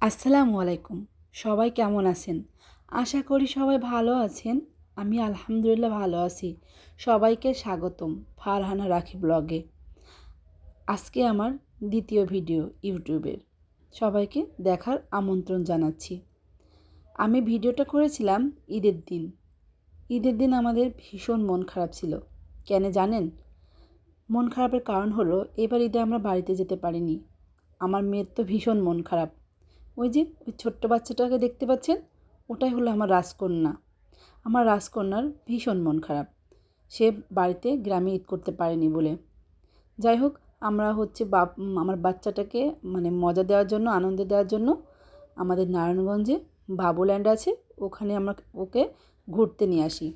আসসালামু আলাইকুম। সবাই কেমন আছেন? আশা করি সবাই ভালো আছেন। আমি আলহামদুলিল্লাহ ভালো আছি। সবাইকে স্বাগতম ফারহানা রাখি ব্লগে। আজকে আমার দ্বিতীয় ভিডিও ইউটিউবের। সবাইকে দেখার আমন্ত্রণ জানাচ্ছি। আমি ভিডিওটা করেছিলাম ঈদের দিন। ঈদের দিন আমাদের ভীষণ মন খারাপ ছিল। কেন জানেন? মন খারাপের কারণ হলো এবার ঈদে আমরা বাড়িতে যেতে পারিনি। আমার মেয়ের তো ভীষণ মন খারাপ। ওই যে ওই ছোট্ট বাচ্চাটাকে দেখতে পাচ্ছেন, ওটাই হলো আমার রাজকন্যা। আমার রাজকন্যার ভীষণ মন খারাপ। সে বাড়িতে গ্রামে ঈদ করতে পারেনি বলে। যাই হোক, আমরা হচ্ছে আমার বাচ্চাটাকে মজা দেওয়ার জন্য, আনন্দ দেওয়ার জন্য আমাদের নারায়ণগঞ্জে বাবুল্যান্ড আছে, ওখানে আমরা ওকে ঘুরতে নিয়ে আসি।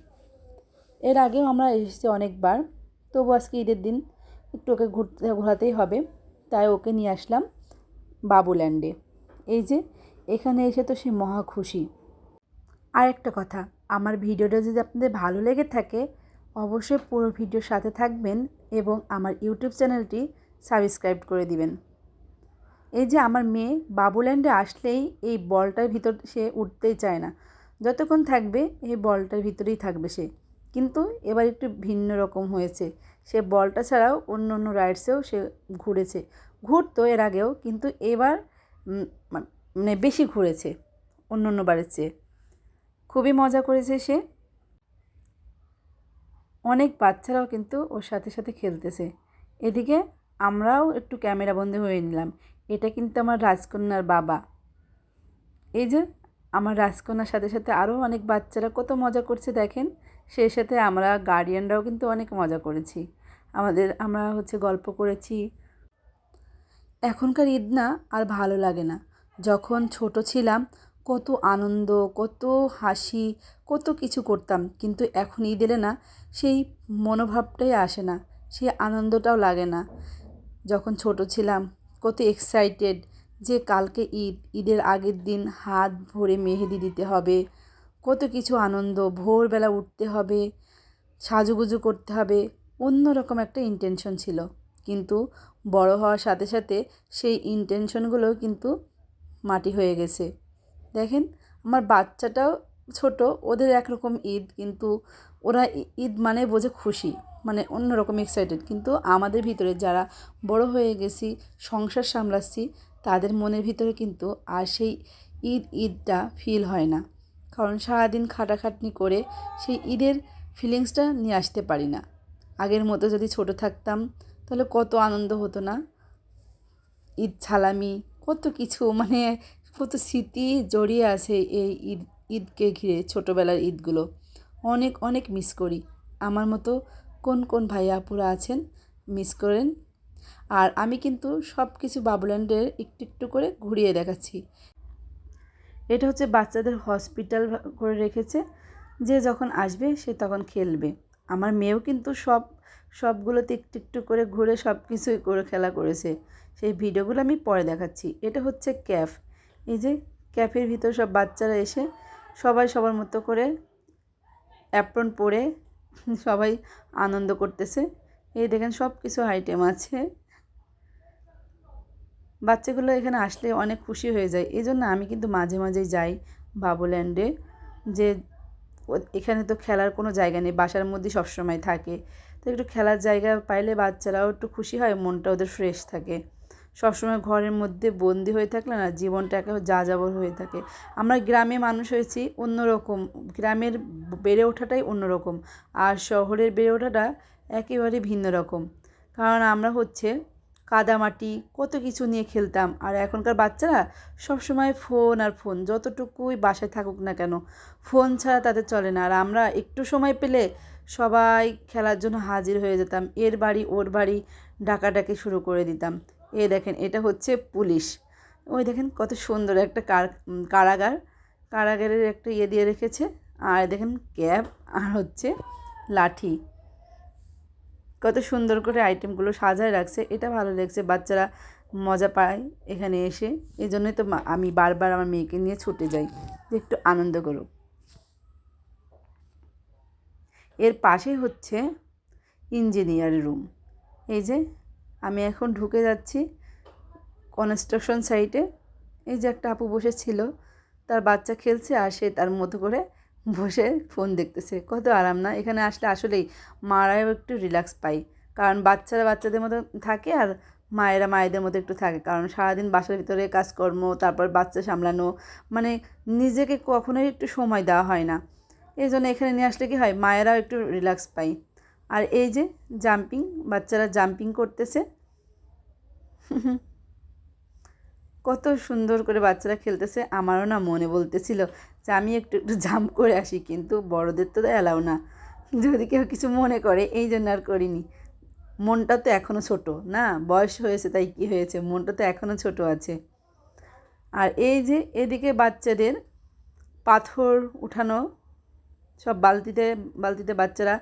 এর আগেও আমরা এসেছি অনেকবার, তবু আজকে ঈদের দিন একটু ওকে ঘোরাতেই হবে, তাই ওকে নিয়ে আসলাম বাবুল্যান্ডে। এই যে এখানে এসে তো সে মহা খুশি। আর একটা কথা, আমার ভিডিওটা যদি আপনাদের ভালো লেগে থাকে অবশ্যই পুরো ভিডিওর সাথে থাকবেন এবং আমার ইউটিউব চ্যানেলটি সাবস্ক্রাইব করে দিবেন। এই যে আমার মেয়ে বাবুল্যান্ডে আসলেই এই বলটার ভিতর সে উঠতেই চায় না, যতক্ষণ থাকবে এই বলটার ভিতরেই থাকবে সে। কিন্তু এবার একটু ভিন্ন রকম হয়েছে, সে বলটা ছাড়াও অন্য অন্য রাইডসেও সে ঘুরেছে। ঘুরতো এর আগেও, কিন্তু এবার বেশি ঘুরেছে অন্য অন্য বারের চেয়ে। খুবই মজা করেছে সে। অনেক বাচ্চারাও কিন্তু ওর সাথে সাথে খেলতেছে। এদিকে আমরাও একটু ক্যামেরাবন্দি হয়ে নিলাম। এটা কিন্তু আমার রাজকন্যার বাবা। এই যে আমার রাজকন্যার সাথে সাথে আরও অনেক বাচ্চারা কত মজা করছে দেখেন। সেই সাথে আমরা গার্ডিয়ানরাও কিন্তু অনেক মজা করেছি। আমরা গল্প করেছি। এখনকার ঈদ না আর ভালো লাগে না। যখন ছোট ছিলাম কত আনন্দ, কত হাসি, কত কিছু করতাম, কিন্তু এখন ঈদ এলে না সেই মনোভাবটাই আসে না, সেই আনন্দটাও লাগে না। যখন ছোট ছিলাম কত এক্সাইটেড যে কালকে ঈদ, ঈদের আগের দিন হাত ভরে মেহেদি দিতে হবে, কত কিছু আনন্দ, ভোরবেলা উঠতে হবে, সাজুগুজু করতে হবে, অন্যরকম একটা ইন্টেনশন ছিল। কিন্তু বড় হওয়ার সাথে সাথে সেই ইন্টেনশনগুলোও কিন্তু মাটি হয়ে গেছে। দেখেন আমার বাচ্চাটাও ছোট, ওদের একরকম ঈদ, কিন্তু ওরা ঈদ মানে বোঝে খুশি, অন্যরকম এক্সাইটেড। কিন্তু আমাদের ভিতরে যারা বড় হয়ে গেছি, সংসার সামলাচ্ছি, তাদের মনের ভিতরে কিন্তু আর সেই ঈদটা ফিল হয় না। কারণ সারাদিন খাটাখাটনি করে সেই ঈদের ফিলিংসটা নিয়ে আসতে পারি না। আগের মতো যদি ছোট থাকতাম তাহলে কত আনন্দ হতো না। ঈদ ছালামি, কত কিছু, কত স্মৃতি জড়িয়ে আছে এই ঈদকে ঘিরে। ছোটোবেলার ঈদগুলো অনেক অনেক মিস করি। আমার মতো কোন কোন ভাইয়া আপুরা আছেন মিস করেন? আর আমি কিন্তু সব কিছু বাবুল্যান্ডের একটু একটু করে ঘুরিয়ে দেখাচ্ছি। এটা হচ্ছে বাচ্চাদের হসপিটাল করে রেখেছে, যে যখন আসবে সে তখন খেলবে। আমার মেয়েও কিন্তু সবগুলোতে একটু একটু করে ঘুরে সব কিছুই করে খেলা করেছে। সেই ভিডিওগুলো আমি পরে দেখাচ্ছি। এটা হচ্ছে ক্যাফ। এই যে ক্যাফের ভিতর সব বাচ্চারা এসে সবাই সবার মতো করে অ্যাপ্রন পরে সবাই আনন্দ করতেছে। এই দেখেন সব কিছু আইটেম আছে। বাচ্চাগুলো এখানে আসলে অনেক খুশি হয়ে যায়। এই জন্য আমি কিন্তু মাঝে মাঝেই যাই বাবুল্যান্ডে। যে এখানে তো খেলার কোনো জায়গা নেই, বাসার মধ্যেই সবসময় থাকে, তো একটু খেলার জায়গা পাইলে বাচ্চারাও একটু খুশি হয়, মনটা ওদের ফ্রেশ থাকে। সবসময় ঘরের মধ্যে বন্দি হয়ে থাকলে না জীবনটা একেবারে যাযাবর হয়ে থাকে। আমরা গ্রামে মানুষ হয়েছি, অন্যরকম গ্রামের বেড়ে ওঠাটাই অন্যরকম, আর শহরের বেড়ে ওঠাটা একেবারে ভিন্ন রকম। কারণ আমরা কাদামাটি কত কিছু নিয়ে খেলতাম, আর এখনকার বাচ্চারা সবসময় ফোন আর ফোন, যতটুকুই বাসায় থাকুক না কেন ফোন ছাড়া তাদের চলে না। আর আমরা একটু সময় পেলে সবাই খেলার জন্য হাজির হয়ে যেতাম, এর বাড়ি ওর বাড়ি ডাকাডাকি শুরু করে দিতাম। দেখেন এটা হচ্ছে পুলিশ। ওই দেখেন কত সুন্দর একটা কারাগার, কারাগারের একটা দিয়ে রেখেছে। আর দেখেন ক্যাপ আর লাঠি, কত সুন্দর করে আইটেমগুলো সাজায় রাখছে। এটা ভালো লাগছে, বাচ্চারা মজা পায় এখানে এসে। এই জন্যই তো আমি বারবার আমার মেয়েকে নিয়ে ছুটে যাই যে একটু আনন্দ করুক। এর পাশে হচ্ছে ইঞ্জিনিয়ার রুম। এই যে আমি এখন ঢুকে যাচ্ছি কনস্ট্রাকশন সাইটে। এই যে একটা আপু বসেছিল, তার বাচ্চা খেলছে আর সে তার মতো করে বসে ফোন দেখতেছে। কত আরাম না! এখানে আসলে আসলেই মারাও একটু রিল্যাক্স পাই, কারণ বাচ্চারা বাচ্চাদের মতো থাকে আর মায়েরা মায়েদের মতো একটু থাকে, কারণ সারাদিন বাসার ভিতরে কাজকর্ম, তারপর বাচ্চা সামলানো, মানে নিজেকে কখনোই একটু সময় দেওয়া হয় না। এই জন্য এখানে নিয়ে আসলে কি হয়, মায়েরাও একটু রিল্যাক্স পাই। আর এই যে জাম্পিং, বাচ্চারা জাম্পিং করতেছে। কত সুন্দর করে বাচ্চারা খেলতেছে। আমারও না মনে বলতেছিল যে আমি একটু একটু জাম্প করে আসি, কিন্তু বড়দের তো অ্যালাউ না, যদি কেউ কিছু মনে করে, এই জন্য আর করিনি। মনটা তো এখনও ছোট না, বয়স হয়েছে তাই কি হয়েছে, মনটা তো এখনও ছোট আছে। আর এই যে এদিকে বাচ্চাদের পাথর উঠানো, সব বালতিতে বালতিতে বাচ্চারা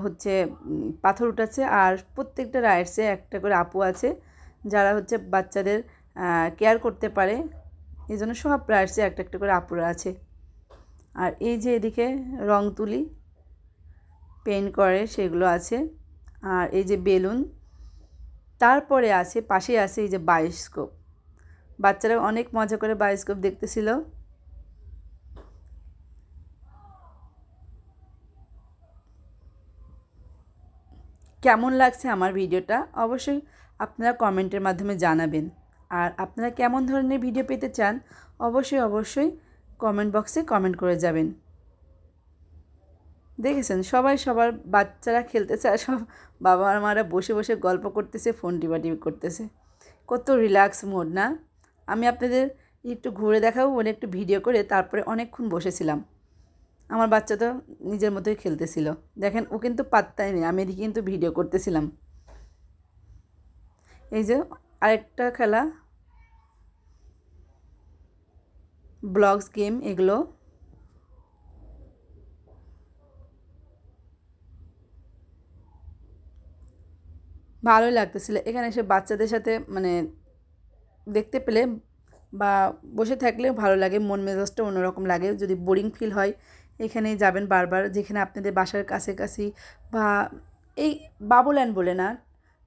হচ্ছে পাথর উঠাচ্ছে। আর প্রত্যেকটা রাইডসে একটা করে আপু আছে যারা হচ্ছে বাচ্চাদের কেয়ার করতে পারে, এই জন্য সব রাইডসে একটা একটা করে আপুরা আছে। আর এই যে এদিকে রং তুলি পেইন্ট করে সেগুলো আছে। আর এই যে বেলুন, তারপরে আছে পাশেই আছে এই যে বায়োস্কোপ। বাচ্চারা অনেক মজা করে বায়োস্কোপ দেখতেছিল। কেমন লাগছে আমার ভিডিওটা অবশ্যই আপনারা কমেন্টের মাধ্যমে জানাবেন। আর আপনারা কেমন ধরনের ভিডিও পেতে চান অবশ্যই অবশ্যই কমেন্ট বক্সে কমেন্ট করে যাবেন। দেখেছেন সবাই সবার বাচ্চারা খেলতেছে আর সব বাবা মারা বসে বসে গল্প করতেছে, ফোন টিপাটিপি করতেছে। কত রিল্যাক্স মোড না! আমি আপনাদের একটু ঘুরে দেখাবো বলে একটু ভিডিও করে তারপরে অনেকক্ষণ বসেছিলাম। আমার বাচ্চা তো নিজের মতোই খেলতেছিল। দেখেন ও কিন্তু পাত্তাই নেই, আমি এদিকে কিন্তু ভিডিও করতেছিলাম। এই যে আরেকটা খেলা, ব্লগস গেম এগুলো। ভালোই লাগতেছিল এখানে এসে বাচ্চাদের সাথে, মানে দেখতে পেলে বা বসে থাকলে ভালো লাগে, মন মেজাজটা অন্যরকম লাগে। যদি বোরিং ফিল হয় এখানেই যাবেন বারবার, যেখানে আপনাদের বাসার কাছাকাছি বা এই বাবুল্যান্ড বলে না,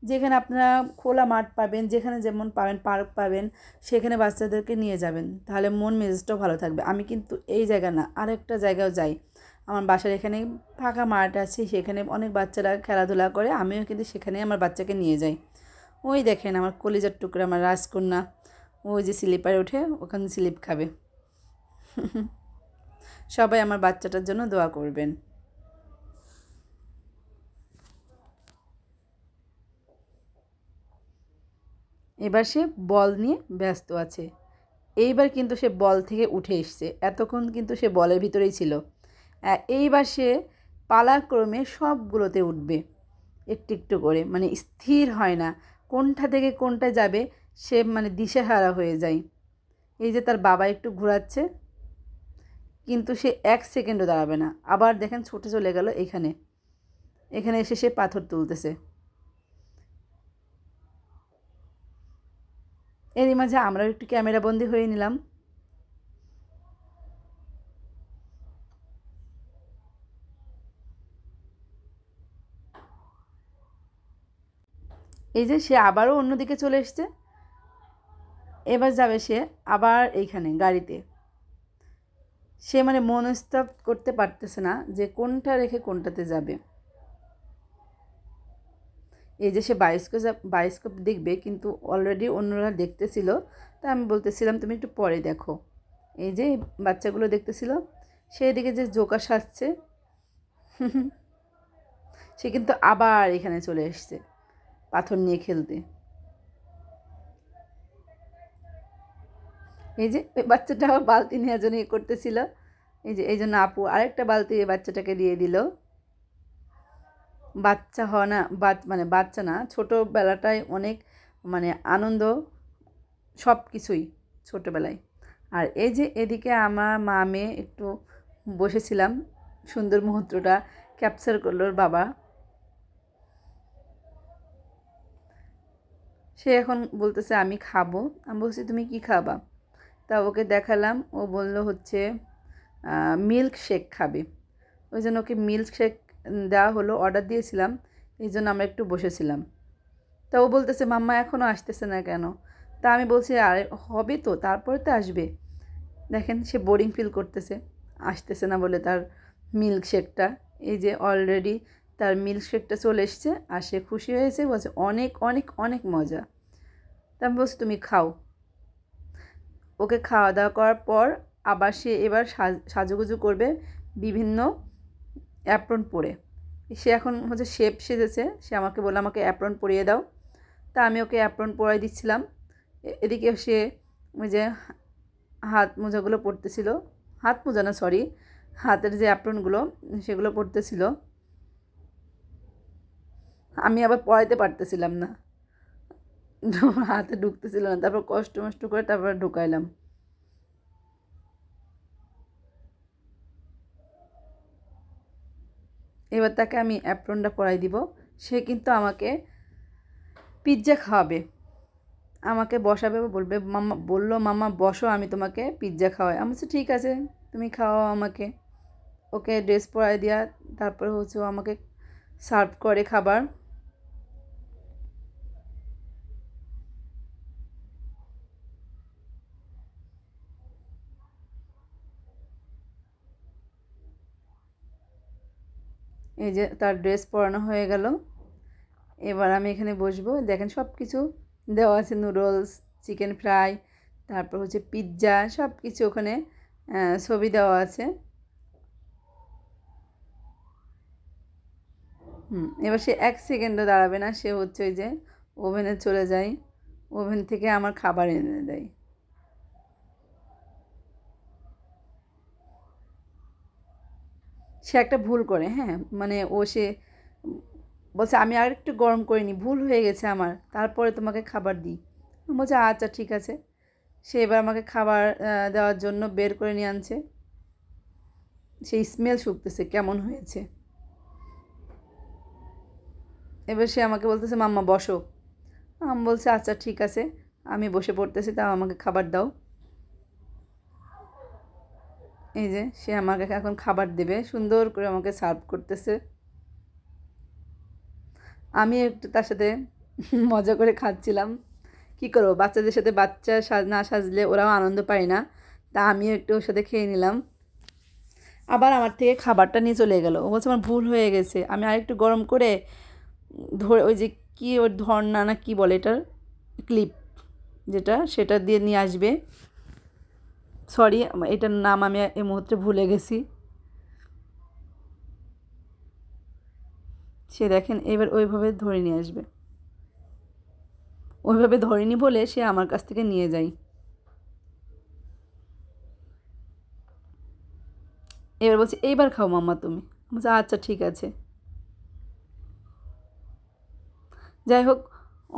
যেখানে আপনারা খোলা মাঠ পাবেন, যেখানে যেমন পাবেন পার্ক পাবেন, সেখানে বাচ্চাদেরকে নিয়ে যাবেন, তাহলে মন মেজাজটাও ভালো থাকবে। আমি কিন্তু এই জায়গা না, আরেকটা জায়গাও যাই। আমার বাসার এখানে ফাঁকা মাঠ আছে, সেখানে অনেক বাচ্চারা খেলাধুলা করে, আমিও কিন্তু সেখানে আমার বাচ্চাকে নিয়ে যাই। ওই দেখেন আমার কলিজার টুকরা, আমার রাজকন্যা, ওই যে স্লিপারে উঠে ওখানে স্লিপ খাবে। সবাই আমার বাচ্চাটার জন্য দোয়া করবেন। এবার সে বল নিয়ে ব্যস্ত আছে। এইবার কিন্তু সে বল থেকে উঠে এসছে, এতক্ষণ কিন্তু সে বলের ভিতরেই ছিল। এইবার সে পালাক্রমে সবগুলোতে উঠবে একটু একটু করে, মানে স্থির হয় না, কোনটা থেকে কোনটা যাবে সে মানে দিশেহারা হয়ে যায়। এই যে তার বাবা একটু ঘোরাচ্ছে, কিন্তু সে এক সেকেন্ডও দাঁড়াবে না। আবার দেখেন ছুটে চলে গেল এখানে, এখানে এসে সে পাথর তুলতেছে। এরই মাঝে আমরাও একটু ক্যামেরাবন্দি হয়ে নিলাম। এই যে সে আবারও অন্যদিকে চলে এসছে, এবার যাবে সে আবার এইখানে গাড়িতে। সে মানে মনস্থির করতে পারতেছে না যে কোনটা রেখে কোনটাতে যাবে। এই যে সে বায়োস্কোপ দেখবে, কিন্তু অলরেডি অন্যরা দেখতেছিল, তা আমি বলতেছিলাম তুমি একটু পরে দেখো। এই যে বাচ্চাগুলো দেখতেছিল, সেই দিকে যে জোকা সাজছে, সে কিন্তু আবার এখানে চলে এসছে পাথর নিয়ে খেলতে। এই যে ওই বাচ্চাটা আবার বালতি নেওয়ার জন্য করতেছিল। এই যে এই জন্য আপু আরেকটা বালতি এই বাচ্চাটাকে দিয়ে দিল। বাচ্চা হওয়া না, মানে বাচ্চা না, ছোটোবেলাটায় অনেক মানে আনন্দ, সব কিছুই ছোটোবেলায়। আর এই যে এদিকে আমার মা মেয়ে একটু বসেছিলাম, সুন্দর মুহূর্তটা ক্যাপচার করলো ওর বাবা। সে এখন বলতেছে আমি খাবো। আমি বলছি তুমি কি খাবা? তা ওকে দেখালাম, ও বলল হচ্ছে মিল্ক শেক খাবে। ওই জন্য ওকে মিল্ক শেক দেওয়া হলো, অর্ডার দিয়েছিলাম, এই জন্য আমরা একটু বসেছিলাম। তা ও বলতেছে মাম্মা এখনও আসতেছে না কেন? তা আমি বলছি আরে হবে তো, তারপরে তো আসবে। দেখেন সে বোরিং ফিল করতেছে, আসতেছে না বলে তার মিল্কশেকটা। এই যে অলরেডি তার মিল্কশেকটা চলে এসছে আর সে খুশি হয়েছে, বলছে অনেক অনেক অনেক মজা। তা আমি বলছি তুমি খাও। ওকে খাওয়া দাওয়া করার পর আবার সে এবার সাজুগুজু করবে বিভিন্ন অ্যাপ্রন পরে। সে এখন হচ্ছে শেপ সেজেছে, সে আমাকে বললো আমাকে অ্যাপ্রন পরিয়ে দাও। তা আমি ওকে অ্যাপ্রন পরাই দিচ্ছিলাম। এদিকে সে ওই যে হাত মোজাগুলো পরতেছিল, হাত মোজা না সরি, হাতের যে অ্যাপ্রনগুলো সেগুলো পরতেছিল। আমি আবার পরাইতে পারতেছিলাম না, হাতে ঢুকতেছিল না, তারপর কষ্ট মষ্ট করে তারপর ঢুকাইলাম। এবার তাকে আমি অ্যাপ্রনটা পরাই দিব। সে কিন্তু আমাকে পিৎজা খাওয়াবে, আমাকে বসাবে, বলবে মাম্মা, বললো মাম্মা বসো আমি তোমাকে পিৎজা খাওয়াই। আমি বলছি ঠিক আছে তুমি খাওয়াও আমাকে। ওকে ড্রেস পরাই দেওয়া, তারপরে হচ্ছে ও আমাকে সার্ভ করে খাবার। এই যে তার ড্রেস পরানো হয়ে গেল। এবার আমি এখানে বসবো, দেখেন সব কিছু দেওয়া আছে, নুডলস, চিকেন ফ্রাই, তারপর হচ্ছে পিৎজা, সব কিছু ওখানে ছবি দেওয়া আছে। এবার সে এক সেকেন্ডও দাঁড়াবে না, সে হচ্ছে ওই যে ওভেনে চলে যায়, ওভেন থেকে আমার খাবার এনে দেয়। সে একটা ভুল করে, হ্যাঁ মানে সে বলছে আমি আর একটু গরম করে নিই, ভুল হয়ে গেছে আমার, তারপরে তোমাকে খাবার দিই। আমি বলছি আচ্ছা ঠিক আছে। সে এবার আমাকে খাবার দেওয়ার জন্য বের করে নিয়ে আনছে। সেই স্মেল শুকতেছে কেমন হয়েছে। এবার সে আমাকে বলতেছে মাম্মা বসো। আমি বলছি আচ্ছা ঠিক আছে, আমি বসে পড়তেছি, তাও আমাকে খাবার দাও। এই যে সে আমাকে এখন খাবার দেবে, সুন্দর করে আমাকে সার্ভ করতেছে। আমি একটু তার সাথে মজা করে খাচ্ছিলাম। কী করবো, বাচ্চাদের সাথে বাচ্চা না সাজলে ওরাও আনন্দ পায় না। তা আমিও একটু ওর সাথে খেয়ে নিলাম। আবার আমার থেকে খাবারটা নিয়ে চলে গেলো, ও বলছে আমার ভুল হয়ে গেছে, আমি আরেকটু গরম করে ধরে ওই যে কী ওর ধর্না না কী বলে এটার, ক্লিপ যেটা, সেটা দিয়ে নিয়ে আসবে। সরি এটার নাম আমি এই মুহূর্তে ভুলে গেছি। সে দেখেন এবার ওইভাবে ধরে নিয়ে আসবে, ওইভাবে ধরেনি বলে সে আমার কাছ থেকে নিয়ে যায়। এবার বলছে এইবার খাও মাম্মা তুমি। বলছে আচ্ছা ঠিক আছে। যাই হোক,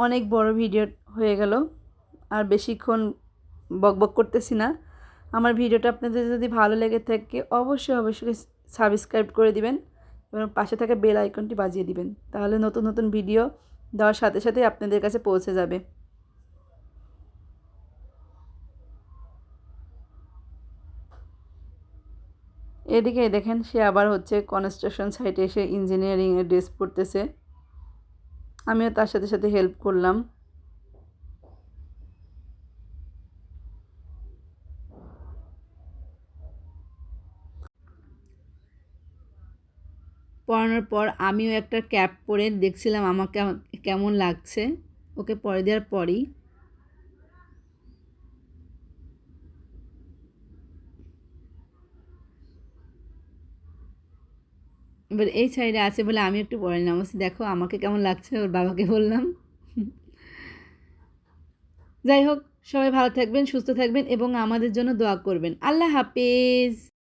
অনেক বড় ভিডিও হয়ে গেল, আর বেশিক্ষণ বকবক করতেছি না। আমার ভিডিওটা আপনাদের যদি ভালো লেগে থাকে অবশ্যই অবশ্যই সাবস্ক্রাইব করে দিবেন এবং পাশে থাকা বেল আইকনটি বাজিয়ে দিবেন, তাহলে নতুন নতুন ভিডিও দেওয়ার সাথে সাথে আপনাদের কাছে পৌঁছে যাবে। এদিকে দেখেন সে আবার হচ্ছে কনস্ট্রাকশন সাইটে এসে ইঞ্জিনিয়ারিংয়ের ড্রেস পরতেছে, আমিও তার সাথে সাথে হেল্প করলাম। পরানোর পর আমিও একটা ক্যাপ পরে দেখছিলাম আমাকে কেমন লাগছে। ওকে পরে দেওয়ার পরই এবার এই সাইডে আছে বলে আমি একটু পরে নিলাম, বলছি দেখো আমাকে কেমন লাগছে, ওর বাবাকে বললাম। যাই হোক, সবাই ভালো থাকবেন, সুস্থ থাকবেন এবং আমাদের জন্য দোয়া করবেন। আল্লাহ হাফেজ।